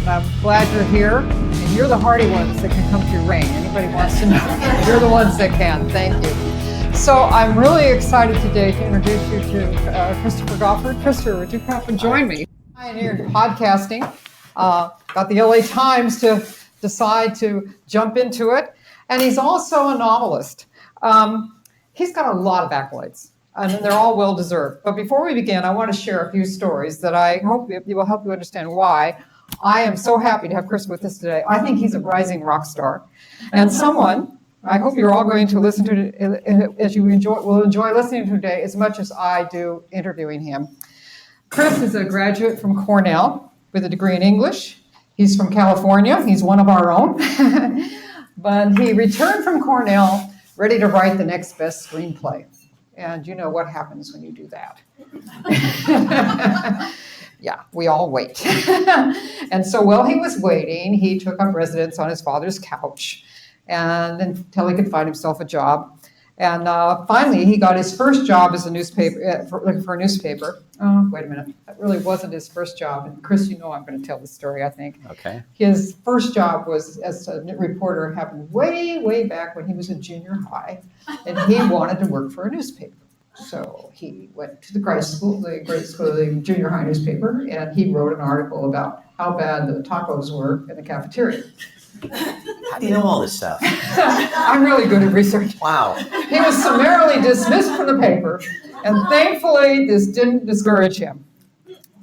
And I'm glad you're here. And you're the hardy ones that can come through rain. Anybody wants to know? You're the ones that can. Thank you. So I'm really excited today to introduce you to Christopher Goffard. Christopher, would you come up and join me? Pioneered podcasting. Got the LA Times to decide to jump into it. And he's also a novelist. He's got a lot of accolades, and they're all well-deserved. But before we begin, I want to share a few stories that I hope will help you understand why I am so happy to have Chris with us today. I think he's a rising rock star, and someone I hope you're all going to listen to, as you will enjoy listening to today as much as I do interviewing him. Chris is a graduate from Cornell with a degree in English. He's from California. He's one of our own. But he returned from Cornell ready to write the next best screenplay. And you know what happens when you do that. Yeah, we all wait. And so while he was waiting, he took up residence on his father's couch and until he could find himself a job. And finally, he got his first job as a newspaper, for a newspaper. Oh, wait a minute. That really wasn't his first job. And Chris, you know I'm going to tell the story, I think. Okay. His first job was as a reporter, happened way, way back when he was in junior high. And he wanted to work for a newspaper. So he went to the grade school, the junior high newspaper, and he wrote an article about how bad the tacos were in the cafeteria. How do you know all this stuff? I'm really good at research. Wow. He was summarily dismissed from the paper, and thankfully this didn't discourage him.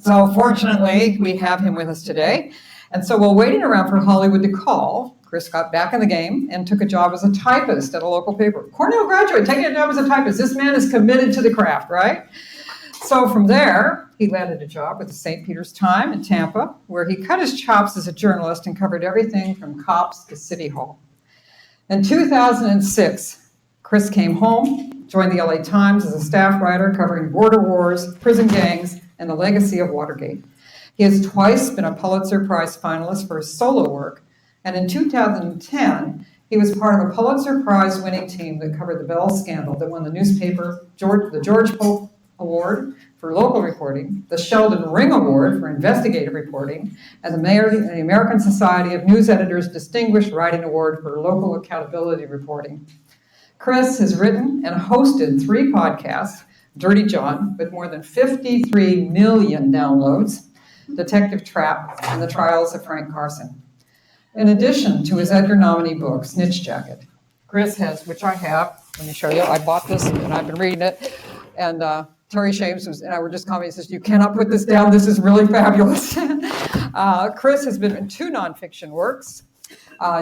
So fortunately, we have him with us today. And so while waiting around for Hollywood to call, Chris got back in the game and took a job as a typist at a local paper. Cornell graduate, taking a job as a typist. This man is committed to the craft, right? So from there, he landed a job with the St. Peter's Times in Tampa, where he cut his chops as a journalist and covered everything from cops to City Hall. In 2006, Chris came home, joined the LA Times as a staff writer covering border wars, prison gangs, and the legacy of Watergate. He has twice been a Pulitzer Prize finalist for his solo work, and in 2010, he was part of a Pulitzer Prize winning team that covered the Bell scandal that won the newspaper the George Polk Award for local reporting, the Sheldon Ring Award for investigative reporting, and the American Society of News Editors Distinguished Writing Award for local accountability reporting. Chris has written and hosted 3 podcasts, Dirty John, with more than 53 million downloads, Detective Trap, and The Trials of Frank Carson. In addition to his Edgar nominee book, Snitch Jacket, Chris has, which I have, let me show you, I bought this and I've been reading it, and Terry Shames and I were just commenting, he says, you cannot put this down, this is really fabulous. Chris has been in 2 nonfiction works,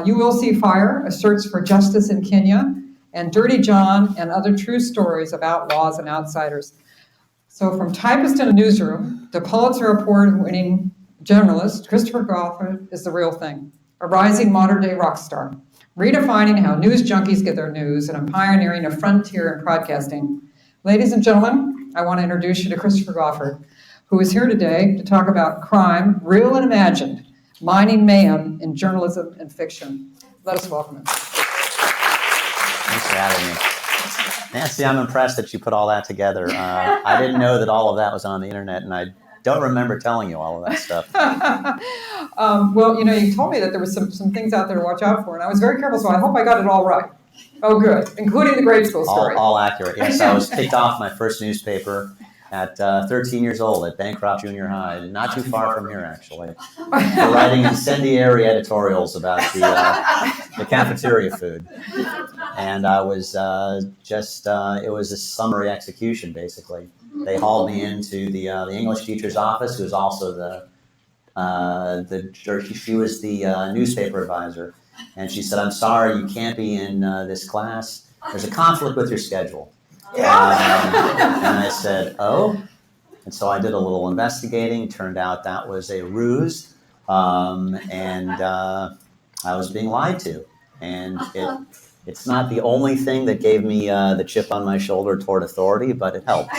You Will See Fire, A Search for Justice in Kenya, and Dirty John and Other True Stories of Outlaws and Outsiders. So from typist in a newsroom to Pulitzer Award-winning journalist, Christopher Goffard is the real thing, a rising modern-day rock star, redefining how news junkies get their news and pioneering a frontier in broadcasting. Ladies and gentlemen, I want to introduce you to Christopher Goffard, who is here today to talk about crime, real and imagined, mining mayhem in journalism and fiction. Let us welcome him. Thanks for having me. Nancy, I'm impressed that you put all that together. I didn't know that all of that was on the internet, and I don't remember telling you all of that stuff. Well, you told me that there was some things out there to watch out for, and I was very careful, so I hope I got it all right. Oh, good. Including the grade school story. All accurate. Yes, I was kicked off my first newspaper at 13 years old at Bancroft Junior High, not too far from here, actually, for writing incendiary editorials about the cafeteria food. And I was it was a summary execution, basically. They hauled me into the English teacher's office, who was also she was the newspaper advisor. And she said, I'm sorry, you can't be in this class. There's a conflict with your schedule. And I said, oh? And so I did a little investigating. Turned out that was a ruse. And I was being lied to. And it's not the only thing that gave me the chip on my shoulder toward authority, but it helped.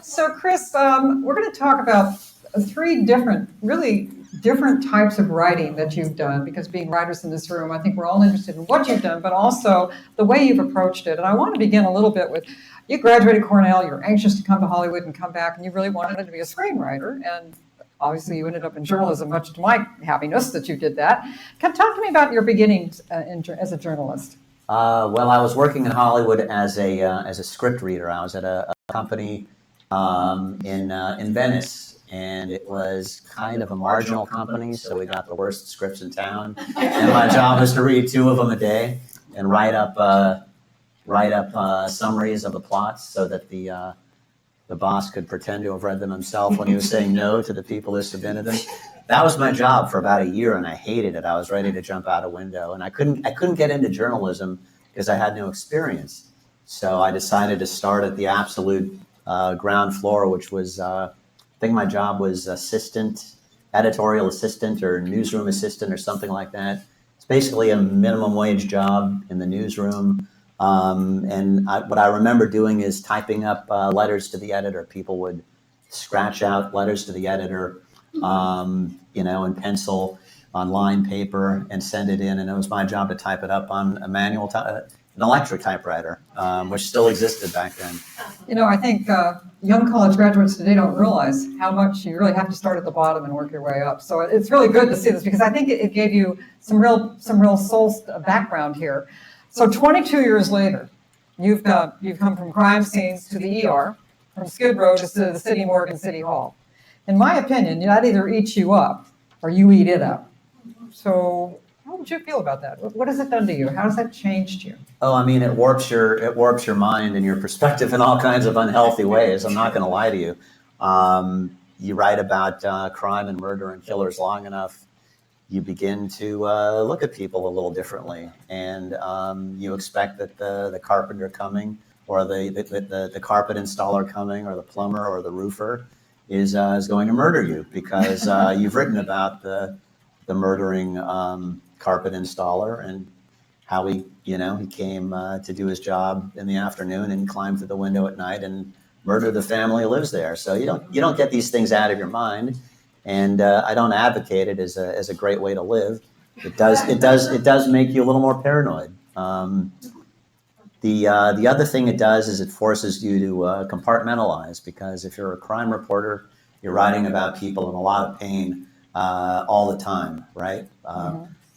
So, Chris, we're going to talk about 3 really different types of writing that you've done, because being writers in this room, I think we're all interested in what you've done, but also the way you've approached it. And I want to begin a little bit with, you graduated Cornell, you're anxious to come to Hollywood and come back, and you really wanted to be a screenwriter. And Obviously, you ended up in journalism, much to my happiness that you did that. Talk to me about your beginnings as a journalist. Well, I was working in Hollywood as a script reader. I was at a company in Venice, and it was kind of a marginal company, so we got the worst scripts in town. And my job was to read 2 of them a day and write up summaries of the plots so that the boss could pretend to have read them himself when he was saying no to the people who submitted them. That was my job for about a year, and I hated it. I was ready to jump out a window, and I couldn't get into journalism because I had no experience. So I decided to start at the absolute ground floor, which was I think my job was editorial assistant, or newsroom assistant, or something like that. It's basically a minimum wage job in the newsroom. What I remember doing is typing up letters to the editor. People would scratch out letters to the editor, in pencil on lined paper and send it in. And it was my job to type it up on an electric typewriter, which still existed back then. I think young college graduates today don't realize how much you really have to start at the bottom and work your way up. So it's really good to see this, because I think it gave you some real soul background here. So 22 years later, you've come from crime scenes to the ER, from Skid Row to the City Morgue and City Hall. In my opinion, that either eats you up or you eat it up. So how would you feel about that? What has it done to you? How has that changed you? Oh, I mean, it warps your mind and your perspective in all kinds of unhealthy ways. I'm not going to lie to you. You write about crime and murder and killers long enough, you begin to look at people a little differently, and you expect that the carpenter coming, or the carpet installer coming, or the plumber or the roofer is going to murder you, because you've written about the murdering carpet installer and how he came to do his job in the afternoon and climbed through the window at night and murdered the family who lives there. So you don't get these things out of your mind. And I don't advocate it as a great way to live. It does make you a little more paranoid. The other thing it does is it forces you to compartmentalize, because if you're a crime reporter, you're writing about people in a lot of pain all the time, right?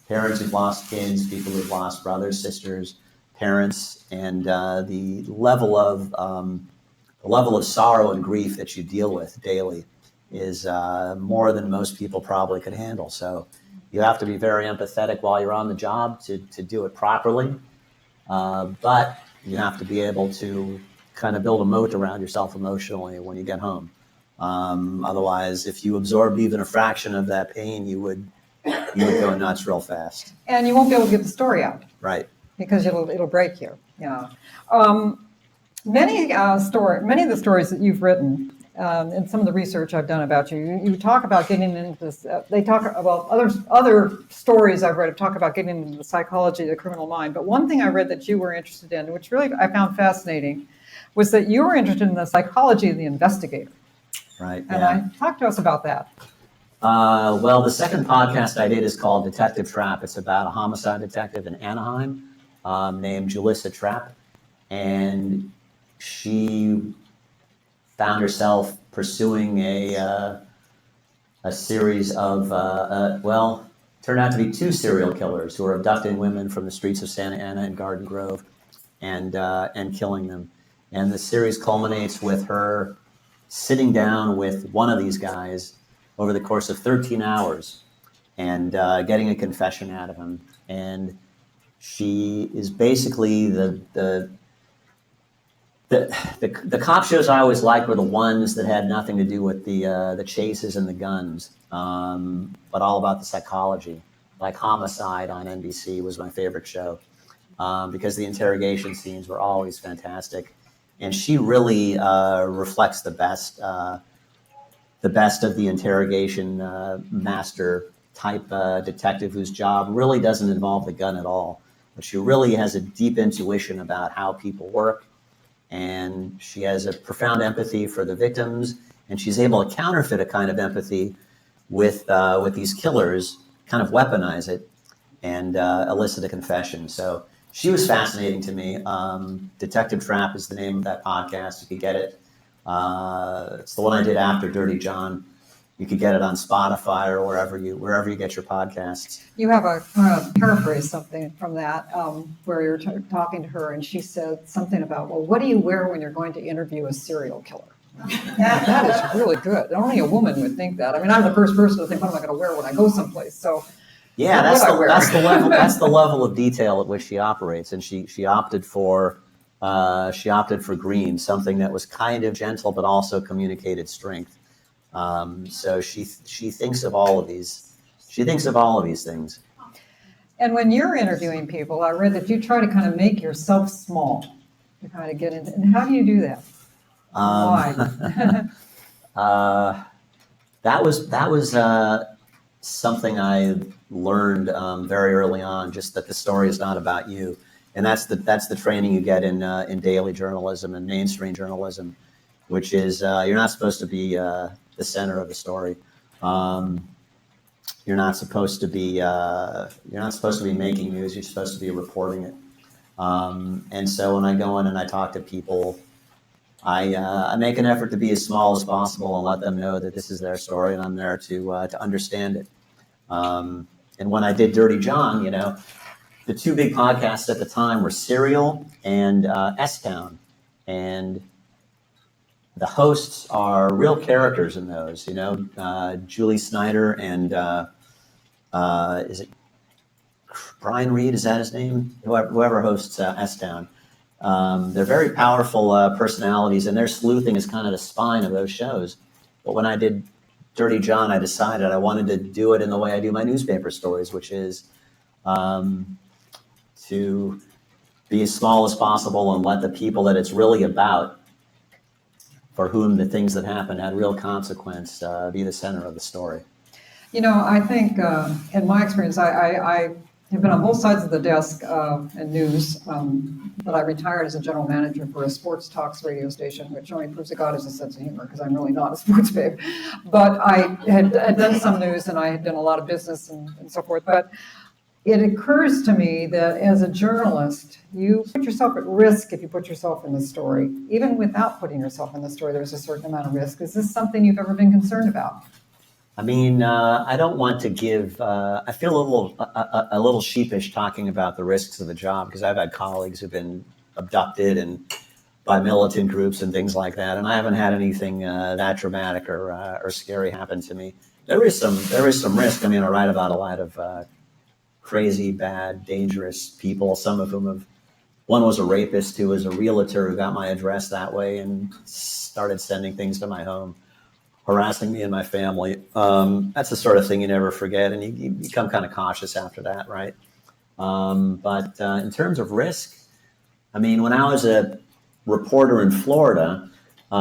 Parents who've lost kids, people who've lost brothers, sisters, parents, and the level of sorrow and grief that you deal with daily is more than most people probably could handle. So you have to be very empathetic while you're on the job to do it properly. But you have to be able to kind of build a moat around yourself emotionally when you get home. Otherwise, if you absorbed even a fraction of that pain, you would go nuts real fast. And you won't be able to get the story out. Right. Because it'll break you. Yeah. Many of the stories that you've written, and some of the research I've done about you talk about getting into this. They talk about other stories I've read talk about getting into the psychology of the criminal mind. But one thing I read that you were interested in, which really I found fascinating, was that you were interested in the psychology of the investigator. Right. And talk to us about that. Well, the second podcast I did is called Detective Trapp. It's about a homicide detective in Anaheim named Julissa Trapp, and she found herself pursuing a series of, turned out to be 2 serial killers who were abducting women from the streets of Santa Ana and Garden Grove and killing them. And the series culminates with her sitting down with one of these guys over the course of 13 hours and getting a confession out of him. And she is basically the cop shows I always liked were the ones that had nothing to do with the chases and the guns, but all about the psychology. Like Homicide on NBC was my favorite show because the interrogation scenes were always fantastic, and she really reflects the best of the interrogation master type detective whose job really doesn't involve the gun at all, but she really has a deep intuition about how people work. And she has a profound empathy for the victims, and she's able to counterfeit a kind of empathy with these killers, kind of weaponize it, and elicit a confession. So she was fascinating to me. Detective Trapp is the name of that podcast, if you get it. It's the one I did after Dirty John. You could get it on Spotify or wherever you get your podcasts. You have a paraphrase something from that where you're talking to her and she said something about, well, what do you wear when you're going to interview a serial killer? That is really good. Only a woman would think that. I mean, I'm the first person to think, what am I going to wear when I go someplace? So yeah, that's the level. That's the level of detail at which she operates, and she opted for green, something that was kind of gentle but also communicated strength. So she thinks of all of these. She thinks of all of these things. And when you're interviewing people, I read that you try to kind of make yourself small to kind of get into. And how do you do that? Why? That was something I learned very early on. Just that the story is not about you, and that's the training you get in daily journalism and mainstream journalism, which is you're not supposed to be the center of the story. You're not supposed to be making news. You're supposed to be reporting it. And so when I go in and I talk to people, I make an effort to be as small as possible and let them know that this is their story and I'm there to understand it. And when I did Dirty John, the two big podcasts at the time were SinCLA and S-Town, and the hosts are real characters in those. Julie Snyder and is it Brian Reed? Is that his name? Whoever hosts S-Town. They're very powerful personalities, and their sleuthing is kind of the spine of those shows. But when I did Dirty John, I decided I wanted to do it in the way I do my newspaper stories, which is to be as small as possible and let the people that it's really about, for whom the things that happened had real consequence, be the center of the story. I think in my experience, I have been on both sides of the desk in news, but I retired as a general manager for a sports talks radio station, which only proves that God has a sense of humor because I'm really not a sports babe. But I had done some news and I had done a lot of business and so forth. But it occurs to me that as a journalist, you put yourself at risk if you put yourself in the story. Even without putting yourself in the story, there's a certain amount of risk. Is this something you've ever been concerned about? I mean, I don't want to give. I feel a little sheepish talking about the risks of the job because I've had colleagues who've been abducted and by militant groups and things like that, and I haven't had anything that dramatic or scary happen to me. There is some risk. I mean, I write about a lot of crazy, bad, dangerous people. Some of whom one was a rapist who was a realtor who got my address that way and started sending things to my home, harassing me and my family. That's the sort of thing you never forget, and you become kind of cautious after that, right? But in terms of risk, I mean, when I was a reporter in Florida, we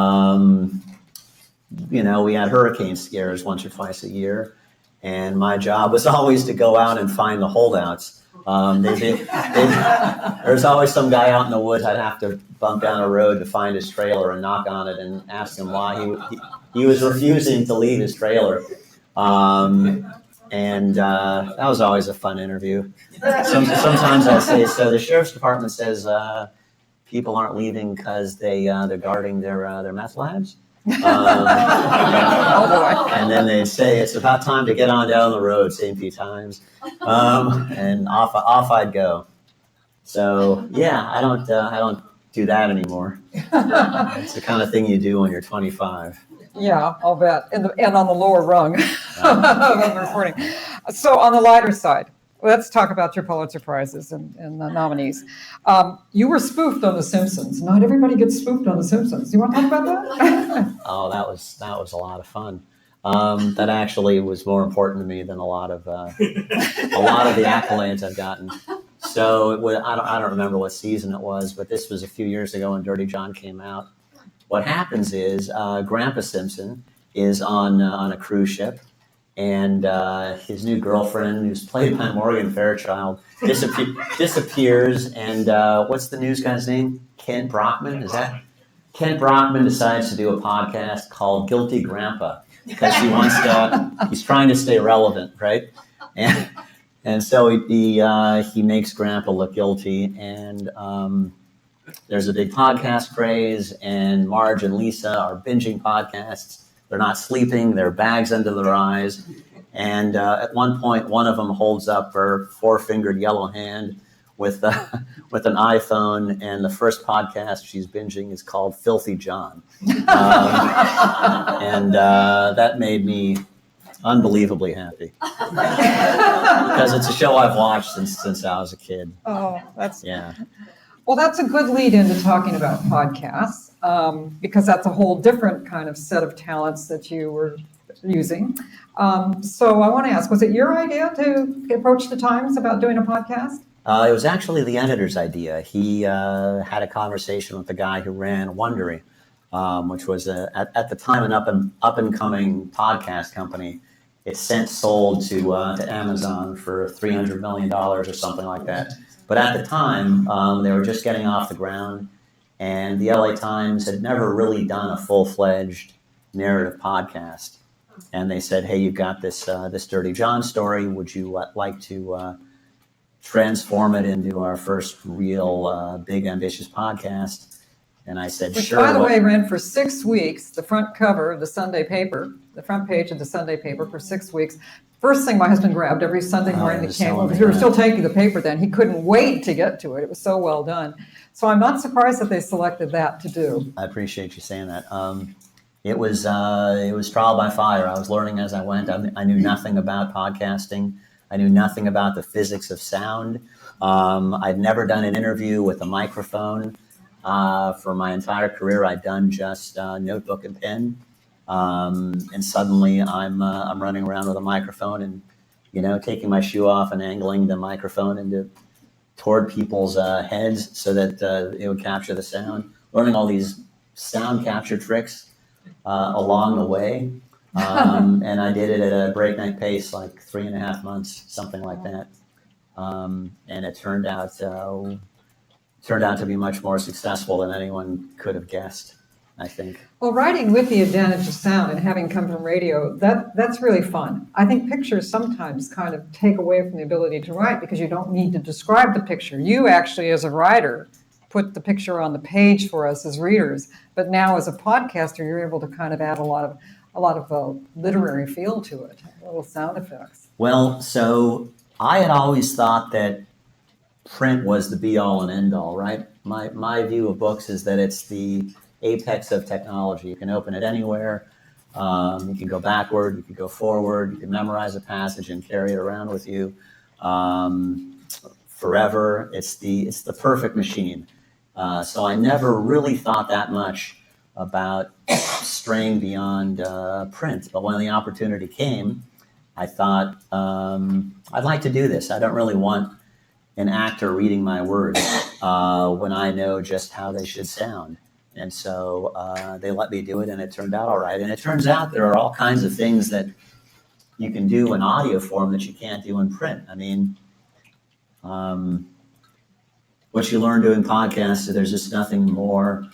had hurricane scares once or twice a year, and my job was always to go out and find the holdouts. There's always some guy out in the woods I'd have to bump down a road to find his trailer and knock on it and ask him why he was refusing to leave his trailer. And that was always a fun interview. Sometimes I say, so the sheriff's department says people aren't leaving because they're guarding their meth labs. And then they say it's about time to get on down the road, St. Pete Times, and off I'd go. So yeah, I don't do that anymore. It's the kind of thing you do when you're 25. Yeah, I'll bet, and on the lower rung of reporting. So on the lighter side, let's talk about your Pulitzer Prizes and the nominees. You were spoofed on The Simpsons. Not everybody gets spoofed on The Simpsons. Do you want to talk about that? Oh, that was a lot of fun. That actually was more important to me than a lot of the accolades I've gotten. So I don't remember what season it was, but this was a few years ago when Dirty John came out. What happens is Grandpa Simpson is on a cruise ship, and his new girlfriend, who's played by Morgan Fairchild, disappears. And what's the news guy's name? Kent Brockman? Is that? Kent Brockman decides to do a podcast called Guilty Grandpa because he's trying to stay relevant, right? And so he makes Grandpa look guilty, and there's a big podcast craze, and Marge and Lisa are binging podcasts. They're not sleeping. There are bags under their eyes. And at one point, one of them holds up her four-fingered yellow hand with with an iPhone, and the first podcast she's binging is called Filthy John. And that made me unbelievably happy. Because it's a show I've watched since I was a kid. Oh, that's... Yeah. Well, that's a good lead into talking about podcasts, because that's a whole different kind of set of talents that you were using. So I want to ask, was it your idea to approach the Times about doing a podcast? It was actually the editor's idea. He had a conversation with the guy who ran Wondery, which was at the time an up and coming podcast company. It's since sold to Amazon for $300 million or something like that. But at the time, they were just getting off the ground, and the LA Times had never really done a full-fledged narrative podcast. And they said, "Hey, you've got this Dirty John story. Would you like to transform it into our first real big ambitious podcast?" And I said, Which, "Sure." by the way, ran for 6 weeks, the front cover of the Sunday paper, the front page of the Sunday paper for 6 weeks. First thing my husband grabbed every Sunday morning that came over, because we were still taking the paper then. He couldn't wait to get to it. It was so well done. So I'm not surprised that they selected that to do. I appreciate you saying that. It was trial by fire. I was learning as I went. I knew nothing about podcasting. I knew nothing about the physics of sound. I'd never done an interview with a microphone. For my entire career, I'd done just notebook and pen. And suddenly I'm running around with a microphone and, taking my shoe off and angling the microphone toward people's heads so that it would capture the sound. Learning all these sound capture tricks along the way. And I did it at a breakneck pace, like 3.5 months, something like that. And it turned out to be much more successful than anyone could have guessed, I think. Well, writing with the advantage of sound and having come from radio, that's really fun. I think pictures sometimes kind of take away from the ability to write because you don't need to describe the picture. You actually, as a writer, put the picture on the page for us as readers. But now as a podcaster, you're able to kind of add a lot of literary feel to it, little sound effects. Well, so I had always thought that print was the be-all and end-all, right? My view of books is that it's the apex of technology. You can open it anywhere. You can go backward. You can go forward. You can memorize a passage and carry it around with you forever. It's the perfect machine. So I never really thought that much about straying beyond print. But when the opportunity came, I thought, I'd like to do this. I don't really want an actor reading my words when I know just how they should sound. And so they let me do it, and it turned out all right. And it turns out there are all kinds of things that you can do in audio form that you can't do in print. I mean, what you learn doing podcasts, there's just nothing more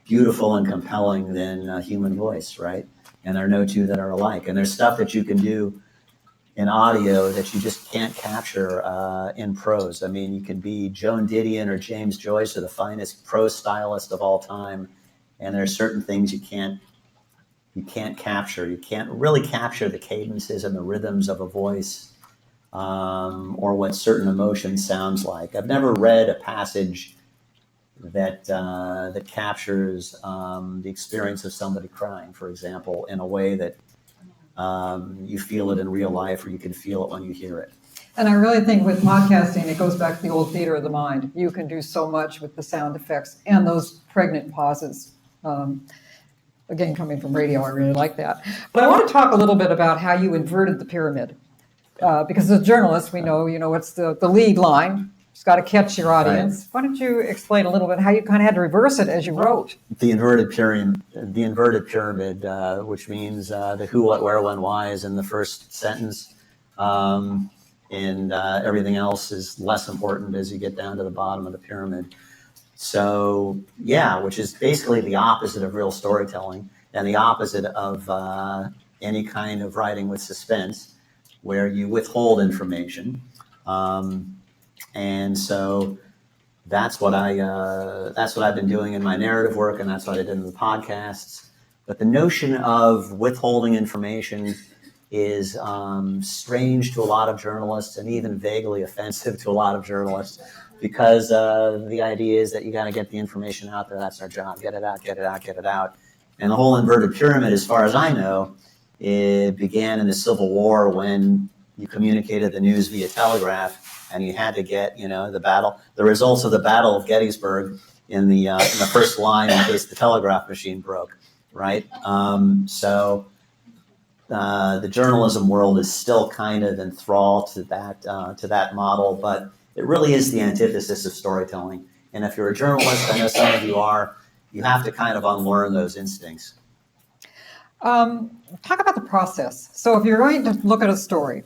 beautiful and compelling than a human voice, right? And there are no two that are alike. And there's stuff that you can do in audio that you just can't capture in prose. I mean, you can be Joan Didion or James Joyce or the finest prose stylist of all time, and there are certain things you can't capture. You can't really capture the cadences and the rhythms of a voice or what certain emotion sounds like. I've never read a passage that captures the experience of somebody crying, for example, in a way that you feel it in real life, or you can feel it when you hear it. And I really think with podcasting, it goes back to the old theater of the mind. You can do so much with the sound effects and those pregnant pauses. Again, coming from radio, I really like that. But I want to talk a little bit about how you inverted the pyramid. Because as a journalist, we know, it's the lead line. It's got to catch your audience. Right. Why don't you explain a little bit how you kind of had to reverse it as you wrote? The inverted pyramid, which means the who, what, where, when, why is in the first sentence, and everything else is less important as you get down to the bottom of the pyramid. So, which is basically the opposite of real storytelling and the opposite of any kind of writing with suspense, where you withhold information. And so that's what I've been doing in my narrative work, and that's what I did in the podcasts. But the notion of withholding information is strange to a lot of journalists and even vaguely offensive to a lot of journalists, because the idea is that you got to get the information out there. That's our job. Get it out, get it out, get it out. And the whole inverted pyramid, as far as I know, it began in the Civil War when you communicated the news via telegraph, and you had to get, the results of the Battle of Gettysburg in the first line in case the telegraph machine broke, right? So the journalism world is still kind of enthralled to that model, but it really is the antithesis of storytelling. And if you're a journalist, I know some of you are, you have to kind of unlearn those instincts. Talk about the process. So if you're going to look at a story,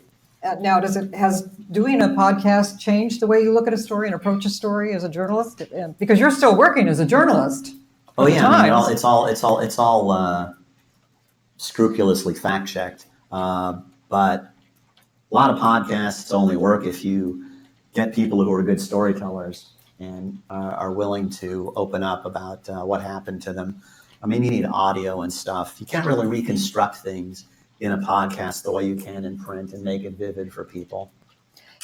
now has doing a podcast changed the way you look at a story and approach a story as a journalist? Because you're still working as a journalist. Oh yeah, I mean, it's all scrupulously fact checked. But a lot of podcasts only work if you get people who are good storytellers and are willing to open up about what happened to them. I mean, you need audio and stuff. You can't really reconstruct things in a podcast the way you can in print and make it vivid for people.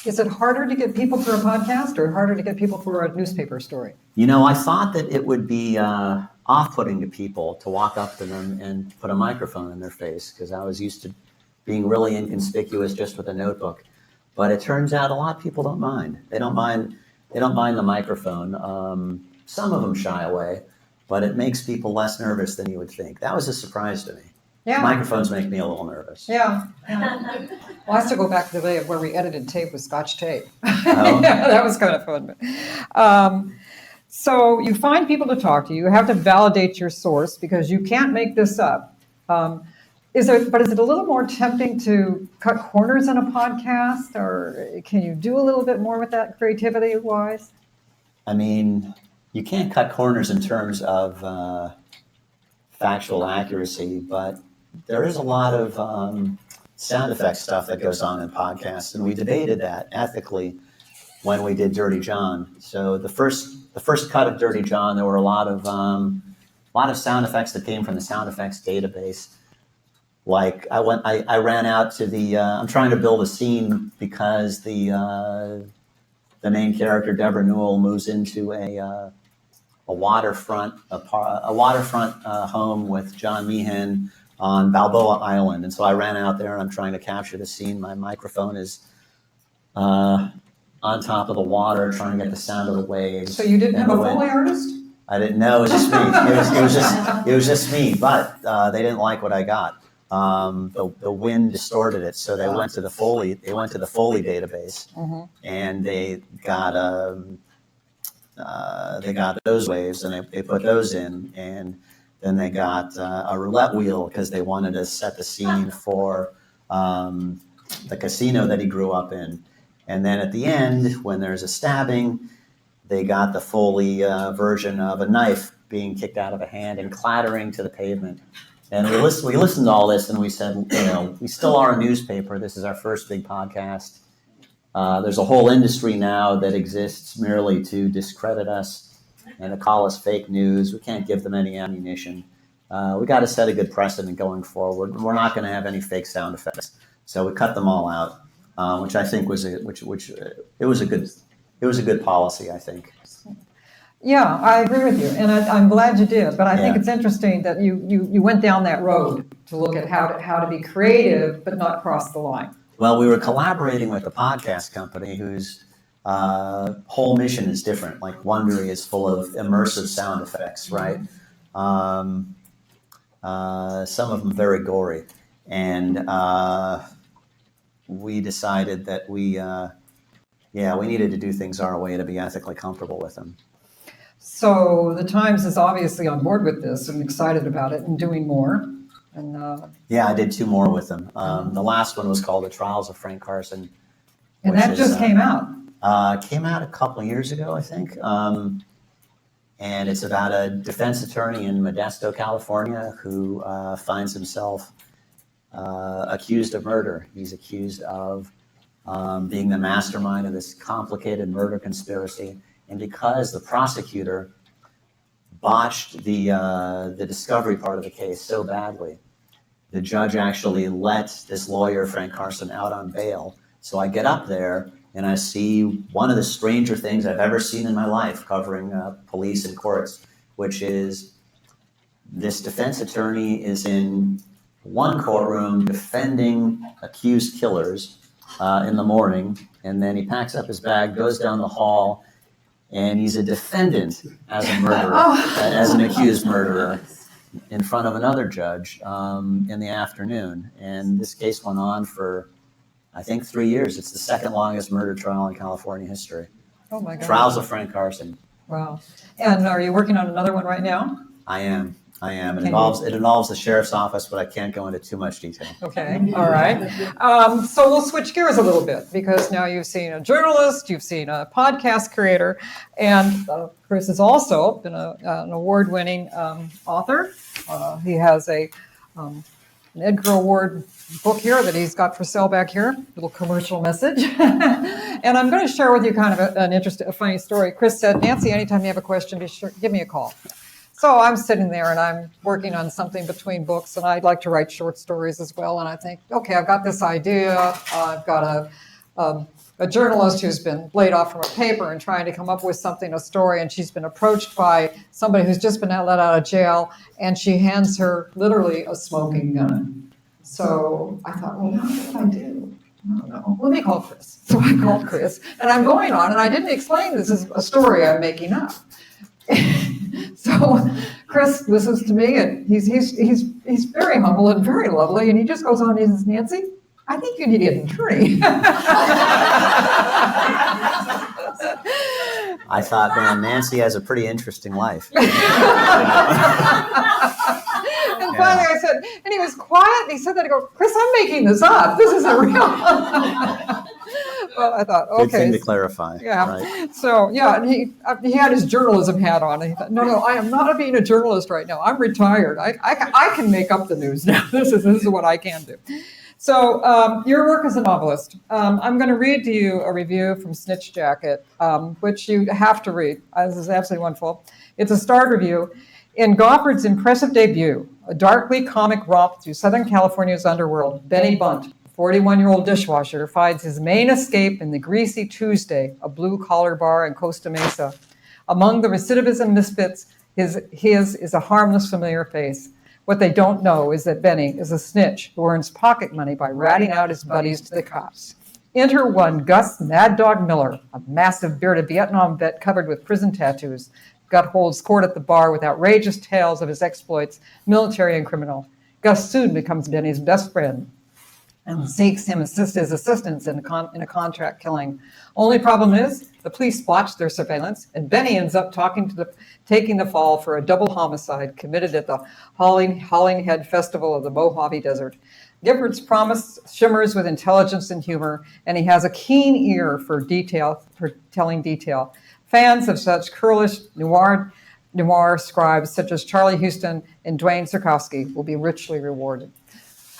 Is it harder to get people through a podcast or harder to get people through a newspaper story? I thought that it would be off-putting to people to walk up to them and put a microphone in their face, because I was used to being really inconspicuous just with a notebook. But it turns out a lot of people don't mind. They don't mind the microphone. Some of them shy away, but it makes people less nervous than you would think. That was a surprise to me. Yeah. Microphones make me a little nervous. Yeah. Well, I still go back to the day of where we edited tape with Scotch tape. Oh. Yeah, that was kind of fun. So you find people to talk to. You have to validate your source because you can't make this up. Is it a little more tempting to cut corners in a podcast, or can you do a little bit more with that creativity-wise? I mean, you can't cut corners in terms of factual accuracy, but there is a lot of sound effects stuff that goes on in podcasts, and we debated that ethically when we did Dirty John. So the first cut of Dirty John, there were a lot of sound effects that came from the sound effects database. Like I ran out to the. I'm trying to build a scene because the main character Deborah Newell moves into a waterfront home with John Meehan on Balboa Island, and so I ran out there and I'm trying to capture the scene. My microphone is on top of the water, trying to get the sound of the waves. So you didn't have a Foley artist? I didn't know. It was just me. It was just me. But they didn't like what I got. The wind distorted it, so they went to the Foley. They went to the Foley database, and they got those waves, and they put those in, and then they got a roulette wheel because they wanted to set the scene for the casino that he grew up in. And then at the end, when there's a stabbing, they got the Foley version of a knife being kicked out of a hand and clattering to the pavement. And we listened to all this, and we said, we still are a newspaper. This is our first big podcast. There's a whole industry now that exists merely to discredit us and to call us fake news. We can't give them any ammunition. We got to set a good precedent going forward. We're not going to have any fake sound effects. So we cut them all out, which I think was it was a good policy, I think. Yeah, I agree with you, and I'm glad you did. But I think it's interesting that you went down that road to look at how to be creative but not cross the line. Well, we were collaborating with a podcast company whose whole mission is different. Like Wondery is full of immersive sound effects, right? Some of them very gory, and we decided that we needed to do things our way to be ethically comfortable with them. So the Times is obviously on board with this and excited about it and doing more. And I did 2 more with them. The last one was called The Trials of Frank Carson. And that just came out. Came out a couple of years ago, I think. And it's about a defense attorney in Modesto, California, who finds himself accused of murder. He's accused of being the mastermind of this complicated murder conspiracy. And because the prosecutor botched the discovery part of the case so badly. The judge actually let this lawyer, Frank Carson, out on bail. So I get up there and I see one of the stranger things I've ever seen in my life covering police and courts, which is this defense attorney is in one courtroom defending accused killers in the morning, and then he packs up his bag, goes down the hall, and he's a defendant as a murderer, as an accused murderer, in front of another judge in the afternoon. And this case went on for, I think, 3 years. It's the second longest murder trial in California history. Oh my God. Trials of Frank Carson. Wow. And are you working on another one right now? I am. It involves the sheriff's office, but I can't go into too much detail. Okay, all right. So we'll switch gears a little bit, because now you've seen a journalist, you've seen a podcast creator, and Chris has also been an award-winning author. He has an Edgar Award book here that he's got for sale back here, little commercial message. And I'm going to share with you kind of a funny story. Chris said, Nancy, anytime you have a question, be sure, give me a call. So I'm sitting there and I'm working on something between books, and I'd like to write short stories as well. And I think, okay, I've got this idea. I've got a journalist who's been laid off from a paper and trying to come up with something, a story, and she's been approached by somebody who's just been let out of jail, and she hands her literally a smoking gun. So I thought, well, what should I do? I don't know. Let me call Chris. So I called Chris, and I'm going on, and I didn't explain this is a story I'm making up. So Chris listens to me, and he's very humble and very lovely, and he just goes on and he says, Nancy, I think you need to get an attorney. I thought, man, Nancy has a pretty interesting life. And finally I said, and he was quiet, and he said that, I go, Chris, I'm making this up. This isn't real. Well, I thought, okay. Good thing to clarify. Yeah. Right. So, yeah, and he had his journalism hat on, and he thought, no, I am not being a journalist right now. I'm retired. I can make up the news now. This is what I can do. So your work as a novelist. I'm going to read to you a review from Snitch Jacket, which you have to read. This is absolutely wonderful. It's a starred review. In Goffard's impressive debut, a darkly comic romp through Southern California's underworld, Benny Bunt, 41-year-old dishwasher, finds his main escape in the Greasy Tuesday, a blue-collar bar in Costa Mesa. Among the recidivism misfits, his is a harmless, familiar face. What they don't know is that Benny is a snitch who earns pocket money by ratting out his buddies to the cops. Enter one Gus Mad Dog Miller, a massive bearded Vietnam vet covered with prison tattoos. Gus holds court at the bar with outrageous tales of his exploits, military and criminal. Gus soon becomes Benny's best friend and seeks his assistance in a contract killing. Only problem is, the police botch their surveillance, and Benny ends up taking the fall for a double homicide committed at the Hauling Head Festival of the Mojave Desert. Gifford's promise shimmers with intelligence and humor, and he has a keen ear for telling detail. Fans of such curlish noir scribes such as Charlie Houston and Dwayne Sikorsky will be richly rewarded.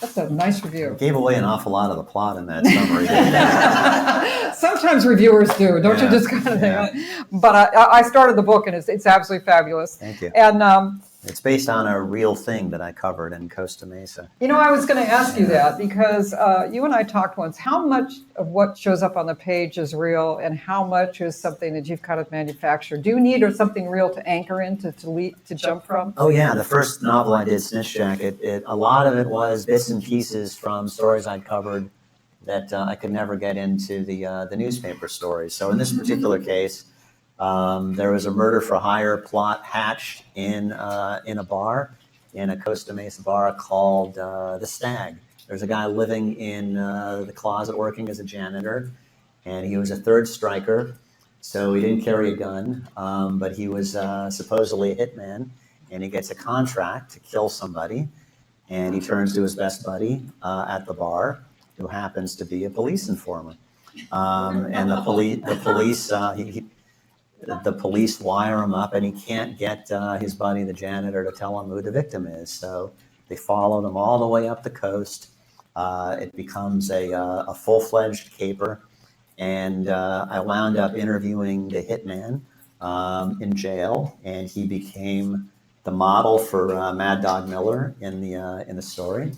That's a nice review. You gave away an awful lot of the plot in that summary, didn't you? Sometimes reviewers do, don't you just kind of think? But I started the book, and it's absolutely fabulous. Thank you. And it's based on a real thing that I covered in Costa Mesa. You know, I was going to ask you that because you and I talked once. How much of what shows up on the page is real, and how much is something that you've kind of manufactured? Do you need something real to anchor in, to jump from? Oh yeah, the first novel I did, Snitch Jacket, a lot of it was bits and pieces from stories I'd covered that I could never get into the newspaper stories. So in this particular case, there was a murder for hire plot hatched in a bar, in a Costa Mesa bar called The Stag. There's a guy living in the closet working as a janitor, and he was a third striker, so he didn't carry a gun, but he was supposedly a hitman, and he gets a contract to kill somebody, and he turns to his best buddy at the bar, who happens to be a police informant. And the police wire him up, and he can't get his buddy, the janitor, to tell him who the victim is. So they followed him all the way up the coast. It becomes a full-fledged caper, and I wound up interviewing the hitman, in jail, and he became the model for Mad Dog Miller in the story.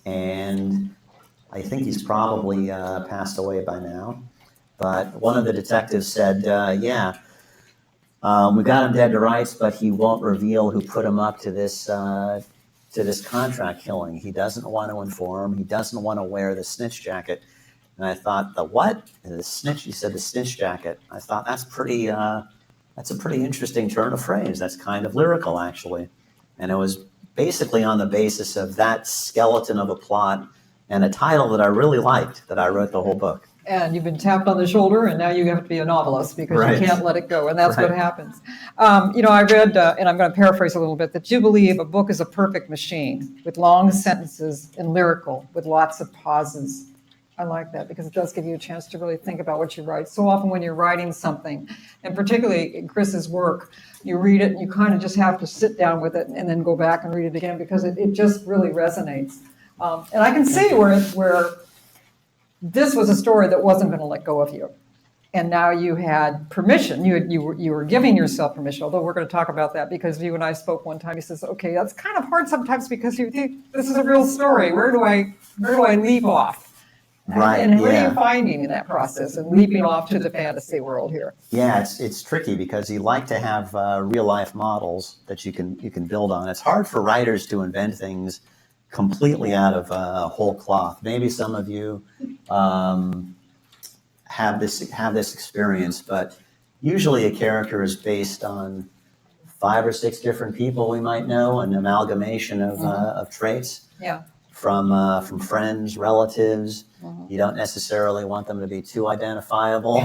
And I think he's probably passed away by now. But one of the detectives said, "Yeah, we got him dead to rights, but he won't reveal who put him up to this contract killing. He doesn't want to inform. He doesn't want to wear the snitch jacket." And I thought, the what? The snitch? He said the snitch jacket. I thought that's pretty. That's a pretty interesting turn of phrase. That's kind of lyrical, actually. And it was basically on the basis of that skeleton of a plot and a title that I really liked that I wrote the whole book. And you've been tapped on the shoulder, and now you have to be a novelist because Right. you can't let it go, and that's Right. what happens. I read, and I'm going to paraphrase a little bit, that you believe a book is a perfect machine with long sentences and lyrical with lots of pauses. I like that because it does give you a chance to really think about what you write. So often when you're writing something, and particularly in Chris's work, you read it and you kind of just have to sit down with it and then go back and read it again because it just really resonates. And I can see where this was a story that wasn't going to let go of you. And now you had permission. You were giving yourself permission, although we're going to talk about that because you and I spoke one time. He says, okay, that's kind of hard sometimes because you think this is a real story. Where do I leap off? Right. And what are yeah. you finding in that process and leaping off to the fantasy world here? Yeah, it's tricky because you like to have real life models that you can build on. It's hard for writers to invent things completely out of whole cloth. Maybe some of you have this experience, but usually a character is based on 5 or 6 different people we might know, an amalgamation of traits. Yeah. From friends, relatives. You don't necessarily want them to be too identifiable.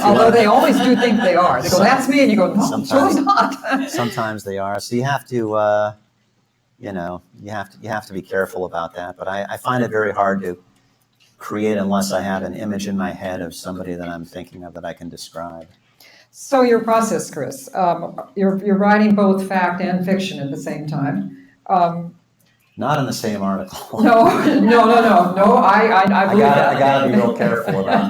Although they always do think they are. They go, that's me, and you go, no, Sometimes. so not. Sometimes they are. So you have to, you have to be careful about that. But I find it very hard to create unless I have an image in my head of somebody that I'm thinking of that I can describe. So your process, Chris, you're writing both fact and fiction at the same time. Not in the same article. No, I believe that. I gotta be real careful about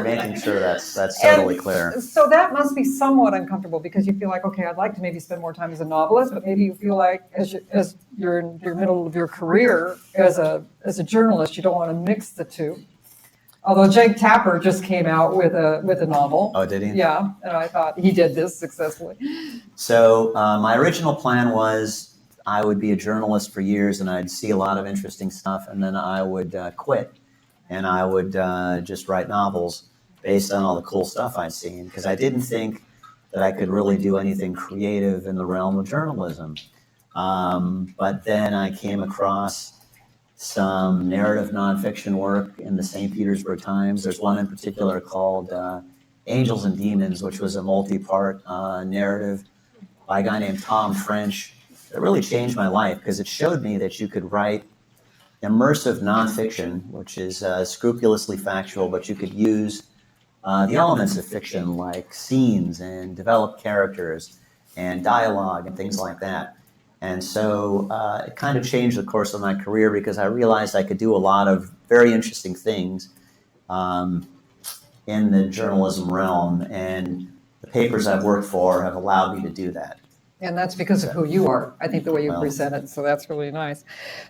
making sure that's totally clear. So that must be somewhat uncomfortable because you feel like, okay, I'd like to maybe spend more time as a novelist, but maybe you feel like as you're in your middle of your career as a journalist, you don't want to mix the two. Although Jake Tapper just came out with a novel. Oh, did he? Yeah, and I thought he did this successfully. So my original plan was I would be a journalist for years and I'd see a lot of interesting stuff and then I would quit and I would just write novels based on all the cool stuff I'd seen because I didn't think that I could really do anything creative in the realm of journalism. But then I came across some narrative nonfiction work in the St. Petersburg Times. There's one in particular called Angels and Demons, which was a multi-part narrative by a guy named Tom French. It really changed my life because it showed me that you could write immersive nonfiction, which is scrupulously factual, but you could use the elements of fiction like scenes and develop characters and dialogue and things like that. And so it kind of changed the course of my career because I realized I could do a lot of very interesting things in the journalism realm, and the papers I've worked for have allowed me to do that. And that's because of who you are, I think, the way you present it, so that's really nice.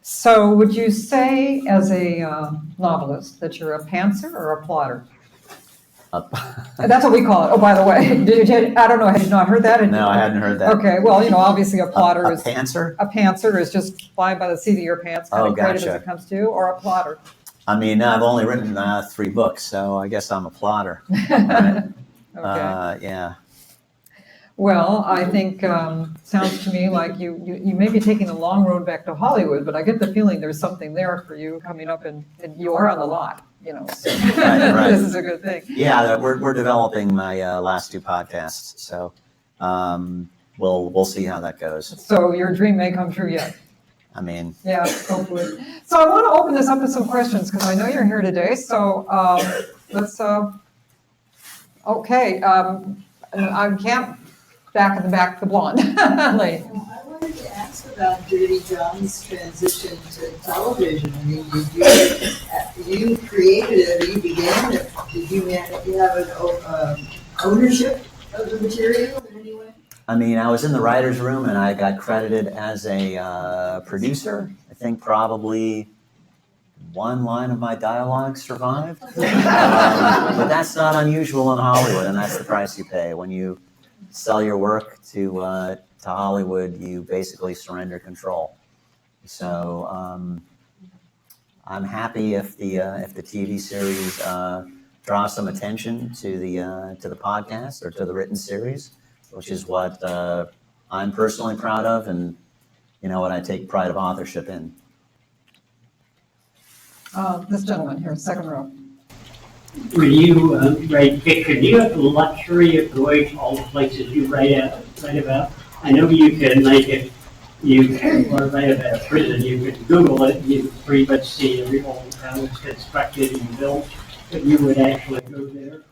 So would you say, as a novelist, that you're a pantser or a plotter? That's what we call it. Oh, by the way, I don't know, had you not heard that? No, I hadn't heard that. Okay, well, obviously a plotter is... A pantser? A pantser is just flying by the seat of your pants, kind of creative as it comes to you, or a plotter? I mean, I've only written 3 books, so I guess I'm a plotter. Right? Okay. Yeah. Well, I think sounds to me like you may be taking the long road back to Hollywood, but I get the feeling there's something there for you coming up, and you are on the lot, so Right. This is a good thing. Yeah, we're developing my last 2 podcasts, so we'll see how that goes. So your dream may come true yet. I mean, yeah, hopefully. So I want to open this up to some questions because I know you're here today. So let's. Okay, I can't. Back in the back, the blonde lady. I wanted to ask about Dirty John's transition to television. I mean, did you created it, you began it, did you have ownership of the material in any way? I mean, I was in the writer's room and I got credited as a producer. I think probably one line of my dialogue survived. But that's not unusual in Hollywood, and that's the price you pay. When you sell your work to Hollywood, you basically surrender control. So I'm happy if the TV series draws some attention to the podcast or to the written series, which is what I'm personally proud of, and what I take pride of authorship in. This gentleman here, second row. When you write fiction, do you have the luxury of going to all the places you write about? I know you can, like, if you want to write about a prison, you can Google it, you pretty much see every whole how it's constructed and built, but you would actually go there?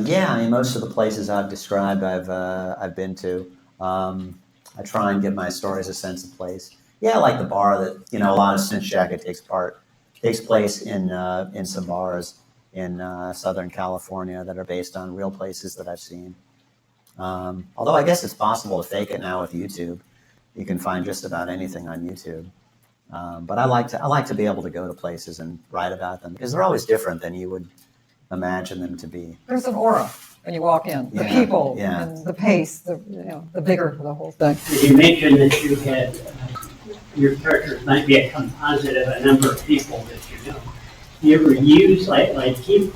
Yeah, I mean, most of the places I've described, I've been to. I try and give my stories a sense of place. Yeah, like the bar that a lot of Cinch Jacket takes place in some bars in Southern California that are based on real places that I've seen. Although I guess it's possible to fake it now with YouTube. You can find just about anything on YouTube. But I like to be able to go to places and write about them because they're always different than you would imagine them to be. There's an aura when you walk in, the people and the pace, the vigor of the whole thing. You mentioned that you had your characters might be a composite of a number of people that you know. Do you ever use, like Keith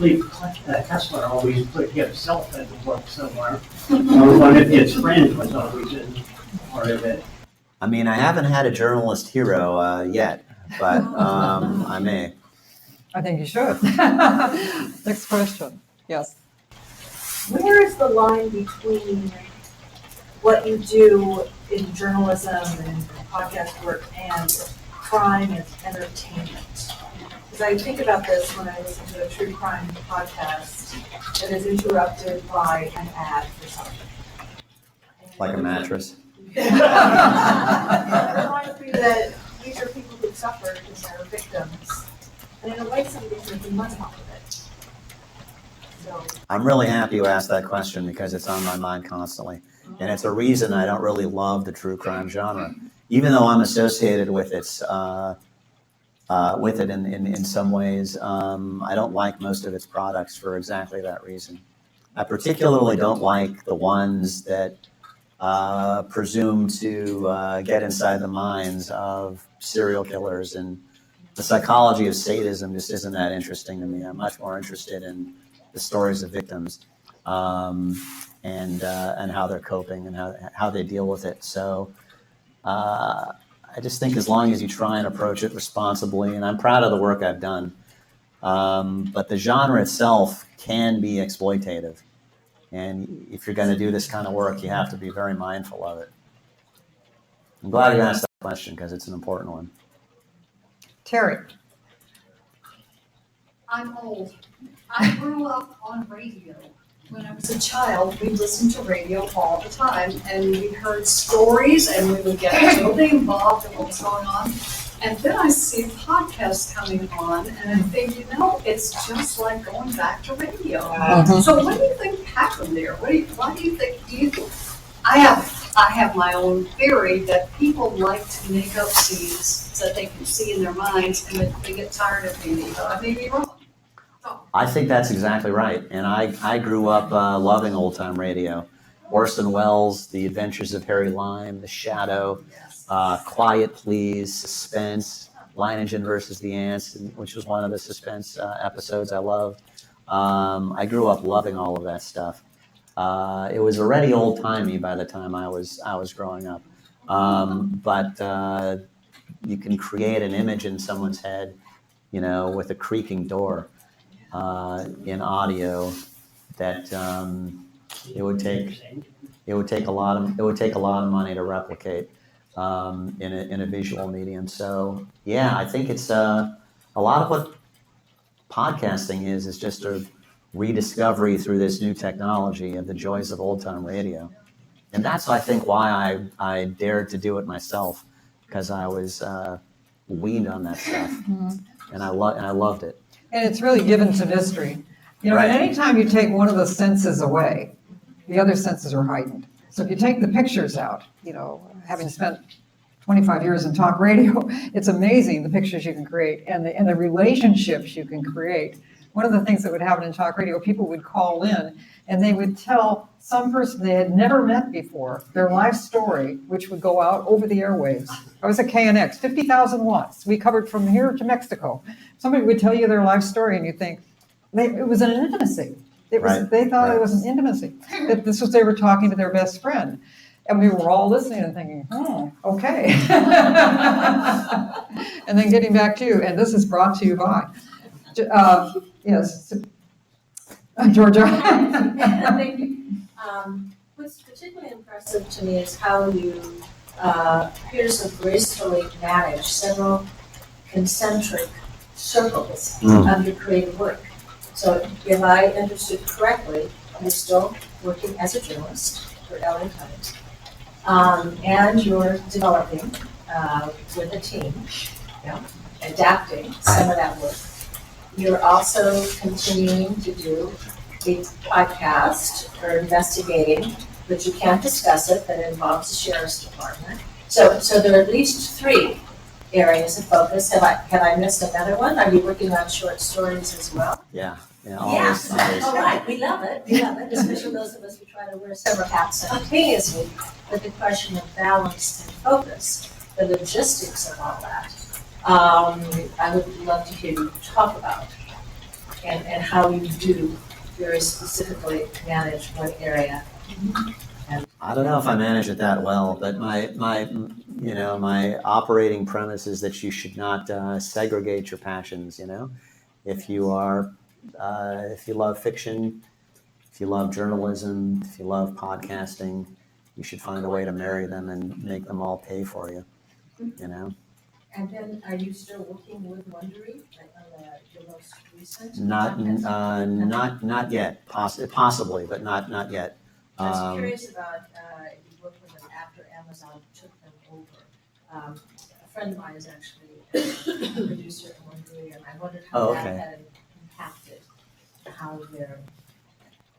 Kessler always put himself in the book somewhere, or one of his friends was always in part of it? I mean, I haven't had a journalist hero yet, but I may. I think you should. Next question. Yes. Where is the line between what you do in journalism and podcast work and crime and entertainment? Because I think about this when I listen to a true crime podcast that is interrupted by an ad for something. Like a mattress. It reminds me that these are people who suffered because they're victims. And in a way, somebody's making money off of it. So. I'm really happy you asked that question because it's on my mind constantly. And it's a reason I don't really love the true crime genre. Even though I'm associated with it in some ways, I don't like most of its products for exactly that reason. I particularly don't like the ones that presume to get inside the minds of serial killers, and the psychology of sadism just isn't that interesting to me. I'm much more interested in the stories of victims and how they're coping and how they deal with it. So I just think as long as you try and approach it responsibly, and I'm proud of the work I've done, but the genre itself can be exploitative. And if you're going to do this kind of work, you have to be very mindful of it. I'm glad you asked that question because it's an important one. Terry. I'm old. I grew up on radio. When I was a child, we listened to radio all the time, and we heard stories, and we would get totally involved in what was going on. And then I see podcasts coming on, and I think, it's just like going back to radio. So what do you think happened there? Why do you think? I have my own theory that people like to make up scenes that they can see in their minds, and that they get tired of being able. I may be wrong. I think that's exactly right. And I grew up loving old-time radio. Orson Welles, The Adventures of Harry Lime, The Shadow, Quiet Please, Suspense, Leiningen versus the Ants, which was one of the Suspense episodes I loved. I grew up loving all of that stuff. It was already old-timey by the time I was growing up. But you can create an image in someone's head, with a creaking door in audio that it would take a lot of money to replicate in a visual medium. So yeah, I think it's a lot of what podcasting is just a rediscovery through this new technology of the joys of old time radio. And that's, I think, why I dared to do it myself, because I was weaned on that stuff, and I loved it. And it's really given to mystery. You know, Right. and anytime you take one of the senses away, the other senses are heightened. So if you take the pictures out, you know, having spent 25 years in talk radio, it's amazing the pictures you can create and the relationships you can create. One of the things that would happen in talk radio, people would call in and they would tell some person they had never met before their life story, which would go out over the airwaves. I was at KNX, 50,000 watts. We covered from here to Mexico. Somebody would tell you their life story and you think, it was an intimacy. Right, They thought right. it was an intimacy. That this was, they were talking to their best friend. And we were all listening and thinking, oh, okay. And then getting back to you, and this is brought to you by, yes, Georgia. Thank you. What's particularly impressive to me is how you appear to so gracefully manage several concentric circles of your creative work. So if I understood correctly, you're still working as a journalist for LA Times, and you're developing with a team, adapting some of that work. You're also continuing to do a podcast or investigating, but you can't discuss it, that involves the sheriff's department. So there are at least 3 areas of focus. Have I missed another one? Are you working on short stories as well? Yeah, Yes. always. All right, we love it, especially those of us who try to wear several hats simultaneously. But the question of balance and focus, the logistics of all that, I would love to hear you talk about, and how you do very specifically manage one area. I don't know if I manage it that well, but my operating premise is that you should not segregate your passions. You know, if you love fiction, if you love journalism, if you love podcasting, you should find a way to marry them and make them all pay for you. You know. And then, are you still working with Wondery, like on your most recent? Not yet. Possibly, but not yet. I was curious about if you worked with them after Amazon took them over. A friend of mine is actually a producer at Wondery, and I wondered how that had impacted how they're.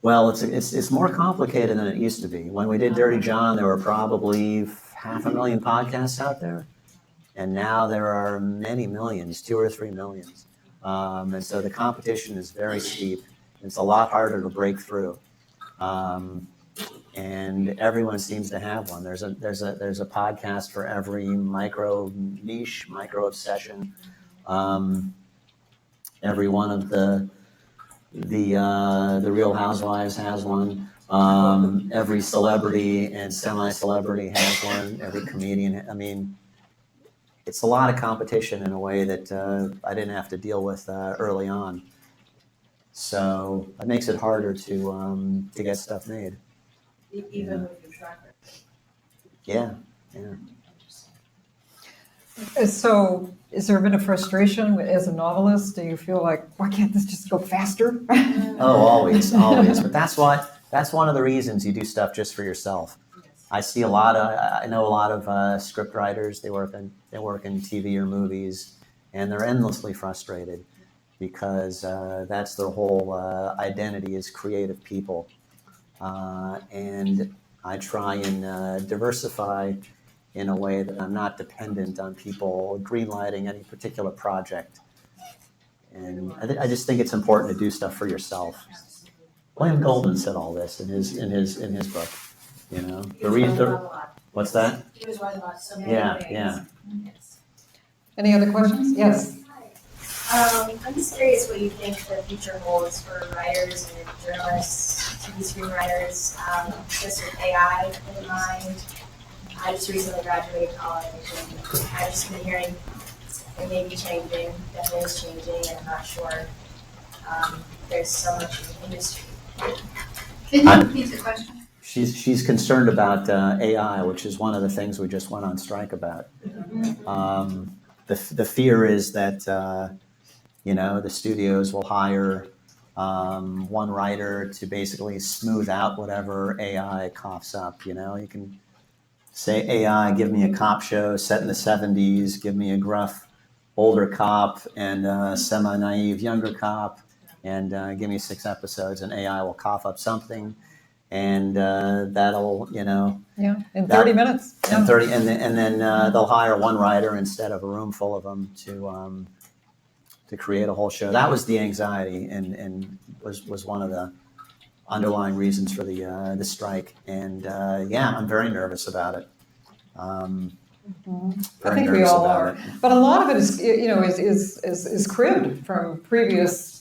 Well, it's more complicated than it used to be. When we did Dirty John, there were probably 500,000 podcasts out there, and now there are many millions, 2 or 3 millions. And so the competition is very steep. It's a lot harder to break through. And everyone seems to have one. There's a podcast for every micro niche, micro obsession. Every one of the Real Housewives has one. Every celebrity and semi-celebrity has one. Every comedian. I mean, it's a lot of competition in a way that I didn't have to deal with early on. So it makes it harder to get stuff made. Even with your track record. Yeah. So, has there been a frustration as a novelist? Do you feel like, why can't this just go faster? Oh, always. But that's one of the reasons you do stuff just for yourself. I know a lot of script writers. They work in TV or movies, and they're endlessly frustrated because that's their whole identity is creative people. And I try and diversify in a way that I'm not dependent on people greenlighting any particular project. And I just think it's important to do stuff for yourself. William Goldman said all this in his book. You know, what's that? He was writing about so many things. Yeah. Yes. Any other questions? Yes. I'm just curious what you think the future holds for writers and journalists, TV screenwriters, just with AI in mind. I just recently graduated college, and I've just been hearing it may be changing, definitely is changing, and I'm not sure. There's so much in the industry. Can you repeat the question? She's concerned about AI, which is one of the things we just went on strike about. The fear is that the studios will hire one writer to basically smooth out whatever AI coughs up. You know, you can say, AI, give me a cop show set in the 70s, give me a gruff older cop and a semi-naive younger cop, and give me 6 episodes, and AI will cough up something, and that'll, Yeah, in 30 minutes. and Yeah. 30, and then they'll hire one writer instead of a room full of them to create a whole show. That was the anxiety, and was one of the underlying reasons for the strike. And yeah, I'm very nervous about it. I think we all are. But a lot of it is cribbed from previous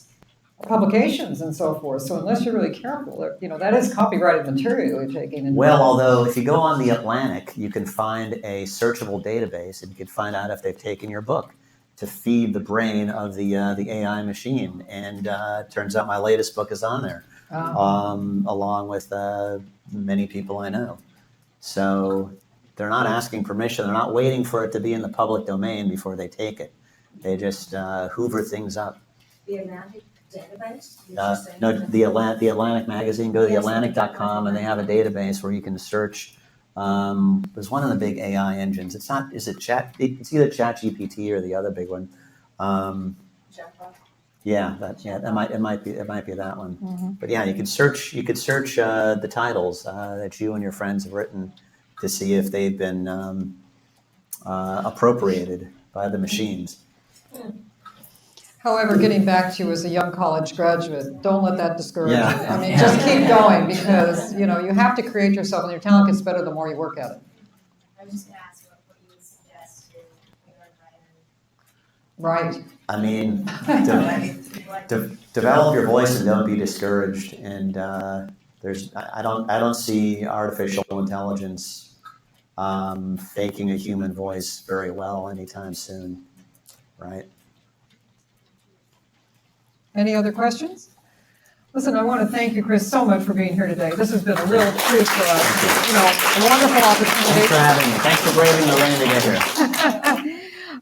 publications and so forth. So unless you're really careful, that is copyrighted material you're taking in. Well, although if you go on the Atlantic, you can find a searchable database, and you can find out if they've taken your book to feed the brain of the AI machine. And it turns out my latest book is on there, along with many people I know. So they're not asking permission. They're not waiting for it to be in the public domain before they take it. They just hoover things up. The Atlantic database? No, the Atlantic magazine. Go to theatlantic.com, and they have a database where you can search. There's one of the big AI engines. It's not. Is it Chat? It's either ChatGPT or the other big one. Yeah, it might be that one. Mm-hmm. But yeah, you could search the titles that you and your friends have written to see if they've been appropriated by the machines. However, getting back to you as a young college graduate, don't let that discourage you. Yeah. I mean, just keep going, because you have to create yourself, and your talent gets better the more you work at it. I was just gonna ask what you would suggest to a young writer. Right. I mean, develop your voice and don't be discouraged. And I don't see artificial intelligence faking a human voice very well anytime soon, right? Any other questions? Listen, I want to thank you, Chris, so much for being here today. This has been a real treat for us. A wonderful opportunity. Thanks for having me. Thanks for braving the rain to get here.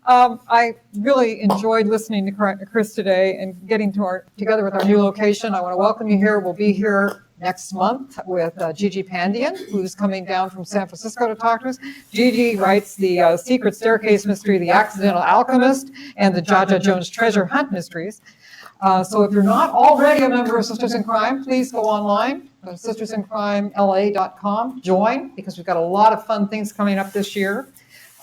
I really enjoyed listening to Chris today and getting together with our new location. I want to welcome you here. We'll be here next month with Gigi Pandian, who's coming down from San Francisco to talk to us. Gigi writes the Secret Staircase Mystery, The Accidental Alchemist, and the Jaja Jones Treasure Hunt Mysteries. So if you're not already a member of Sisters in Crime, please go online, sistersincrimela.com, join, because we've got a lot of fun things coming up this year,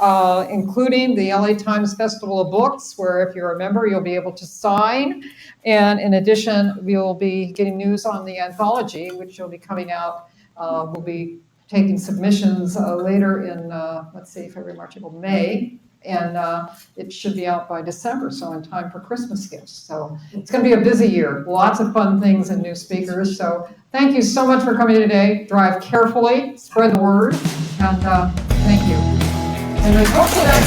including the LA Times Festival of Books, where if you're a member, you'll be able to sign. And in addition, we'll be getting news on the anthology, which will be coming out. We'll be taking submissions later in, February, March, April, May. And it should be out by December, so in time for Christmas gifts. So it's going to be a busy year. Lots of fun things and new speakers. So thank you so much for coming today. Drive carefully, spread the word, and thank you. And the books are back.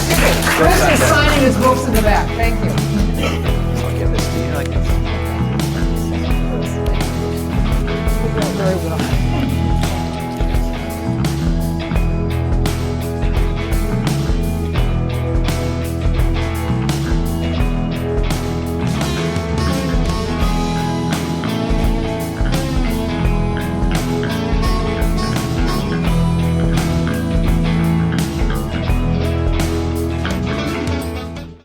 Chris is signing his books in the back. Thank you. I'll give this to you. Very well.